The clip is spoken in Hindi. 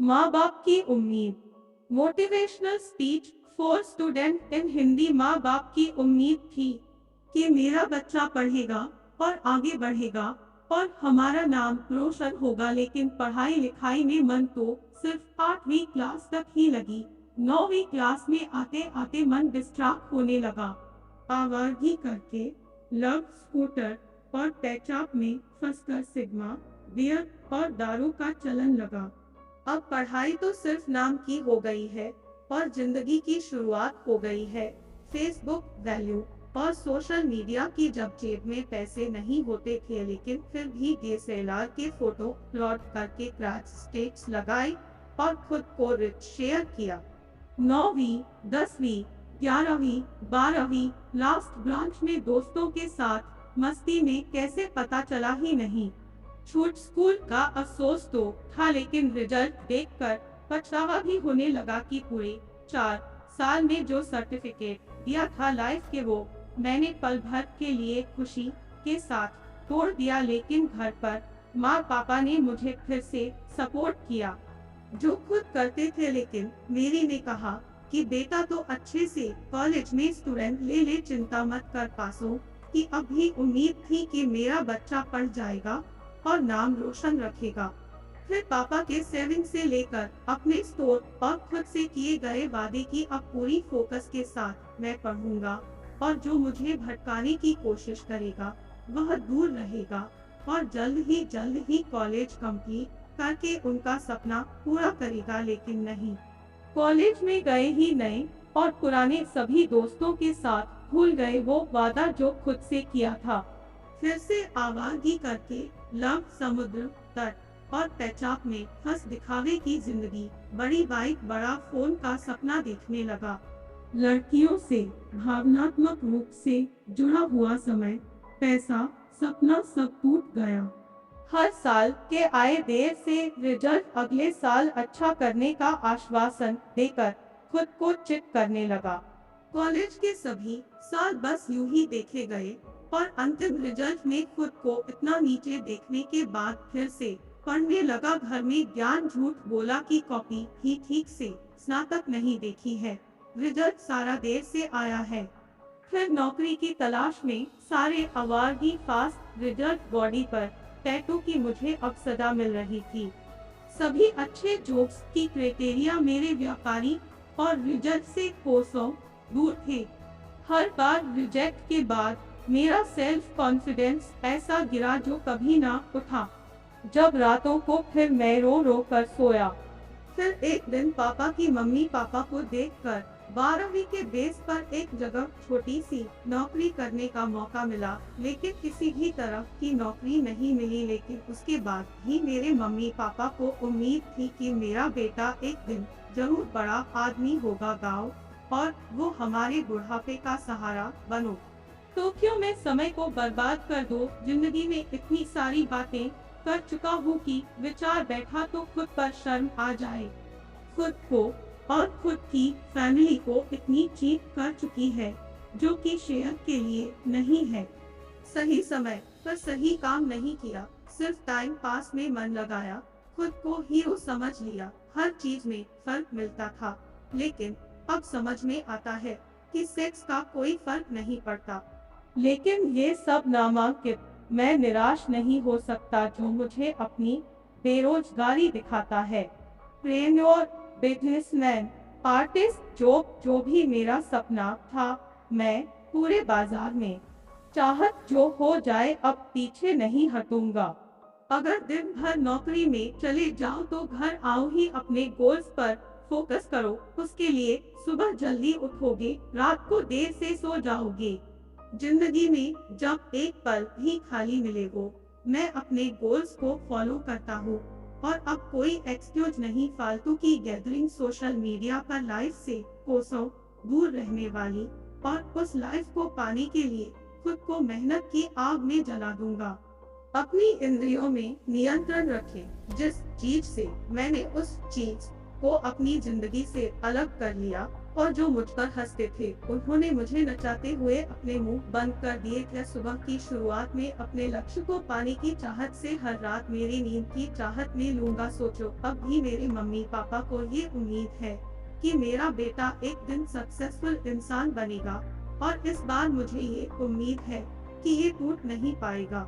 माँ बाप की उम्मीद। Motivational speech for student in Hindi. माँ बाप की उम्मीद थी कि मेरा बच्चा पढ़ेगा और आगे बढ़ेगा और हमारा नाम रोशन होगा, लेकिन पढ़ाई लिखाई में मन तो सिर्फ 8वीं क्लास तक ही लगी। 9वीं क्लास में आते आते मन डिस्ट्रैक्ट होने लगा। आवारगी करके लव, स्कूटर और पेचाप में फंसकर सिग्मा, बियर और दारू का चलन लगा। अब पढ़ाई तो सिर्फ नाम की हो गई है और जिंदगी की शुरुआत हो गई है। फेसबुक, वैल्यू और सोशल मीडिया की जब जेब में पैसे नहीं होते थे, लेकिन फिर भी DSLR के फोटो अपलोड करके क्रैच स्टेटस लगाए और खुद को रिच शेयर किया। 9वीं, 10वीं, 11वीं, 12वीं लास्ट ब्रांच में दोस्तों के साथ मस्ती में कैसे पता चला ही नहीं। छूट स्कूल का अफसोस तो था, लेकिन रिजल्ट देखकर पछतावा भी होने लगा कि पूरे 4 साल में जो सर्टिफिकेट दिया था लाइफ के, वो मैंने पल भर के लिए खुशी के साथ तोड़ दिया। लेकिन घर पर माँ पापा ने मुझे फिर से सपोर्ट किया, जो खुद करते थे, लेकिन मेरी ने कहा कि बेटा तो अच्छे से कॉलेज में स्टूडेंट ले ले, चिंता मत कर पासों की। अब भी उम्मीद थी कि मेरा बच्चा पढ़ जाएगा और नाम रोशन रखेगा। फिर पापा के सेविंग से लेकर अपने स्टोर और खुद से किए गए वादे की अब पूरी फोकस के साथ मैं पढ़ूंगा, और जो मुझे भटकाने की कोशिश करेगा वह दूर रहेगा और जल्द ही कॉलेज कंप्लीट करके उनका सपना पूरा करेगा। लेकिन नहीं, कॉलेज में गए ही नहीं और पुराने सभी दोस्तों के साथ भूल गए वो वादा जो खुद से किया था। फिर से आवारगी करके लव, समुद्र तट और पेचाप में फंस दिखावे की जिंदगी, बड़ी बाइक, बड़ा फोन का सपना देखने लगा। लड़कियों से भावनात्मक रूप से जुड़ा हुआ समय, पैसा, सपना सब टूट गया। हर साल के आए देर से रिजल्ट, अगले साल अच्छा करने का आश्वासन देकर खुद को चिट करने लगा। कॉलेज के सभी साल बस यूं ही देखे गए और अंतिम रिजल्ट में खुद को इतना नीचे देखने के बाद फिर से पढ़ने लगा। घर में ज्ञान झूठ बोला कि कॉपी ही ठीक से स्नातक नहीं देखी है, रिजल्ट सारा देर से आया है। फिर नौकरी की तलाश में सारे आवारगी, फास्ट रिजल्ट, बॉडी पर टैटू की मुझे अब सजा मिल रही थी। सभी अच्छे जोक्स की क्राइटेरिया मेरे व्यापारी और रिजल्ट से कोसों दूर थे। हर बार रिजेक्ट के बाद मेरा सेल्फ कॉन्फिडेंस ऐसा गिरा जो कभी ना उठा। जब रातों को फिर मैं रो रो कर सोया। फिर एक दिन पापा की मम्मी पापा को देखकर 12वीं के बेस पर एक जगह छोटी सी नौकरी करने का मौका मिला, लेकिन किसी भी तरह की नौकरी नहीं मिली। लेकिन उसके बाद भी मेरे मम्मी पापा को उम्मीद थी कि मेरा बेटा एक दिन जरूर बड़ा आदमी होगा गाँव, और वो हमारे बुढ़ापे का सहारा बनो। तो क्यों मैं समय को बर्बाद कर दूं? जिंदगी में इतनी सारी बातें कर चुका हूँ कि विचार बैठा तो खुद पर शर्म आ जाए। खुद को और खुद की फैमिली को इतनी चीट कर चुकी है जो कि शेयर के लिए नहीं है। सही समय पर सही काम नहीं किया, सिर्फ टाइम पास में मन लगाया, खुद को हीरो समझ लिया। हर चीज में फर्क मिलता था, लेकिन अब समझ में आता है कि सेक्स का कोई फर्क नहीं पड़ता। लेकिन ये सब नामांकित, मैं निराश नहीं हो सकता जो मुझे अपनी बेरोजगारी दिखाता है। ट्रेनर, बिजनेसमैन, आर्टिस्ट, जो भी मेरा सपना था, मैं पूरे बाजार में चाहत जो हो जाए अब पीछे नहीं हटूंगा। अगर दिन भर नौकरी में चले जाओ तो घर आओ ही अपने गोल्स पर फोकस करो। उसके लिए सुबह जल्दी उठोगे, रात को देर से सो जाओगे। जिंदगी में जब एक पल भी खाली मिले वो मैं अपने गोल्स को फॉलो करता हूँ, और अब कोई एक्सक्यूज नहीं फालतू की गैदरिंग, सोशल मीडिया पर लाइफ से कोसों दूर रहने वाली, और उस लाइफ को पाने के लिए खुद को मेहनत की आग में जला दूंगा। अपनी इंद्रियों में नियंत्रण रखें। जिस चीज से मैंने उस चीज को अपनी जिंदगी से अलग कर लिया, और जो मुझ पर हंसते थे उन्होंने मुझे नचाते हुए अपने मुंह बंद कर दिए। क्या सुबह की शुरुआत में अपने लक्ष्य को पाने की चाहत से हर रात मेरी नींद की चाहत में लूंगा। सोचो, अब भी मेरे मम्मी पापा को ये उम्मीद है कि मेरा बेटा एक दिन सक्सेसफुल इंसान बनेगा, और इस बार मुझे ये उम्मीद है कि ये टूट नहीं पाएगा।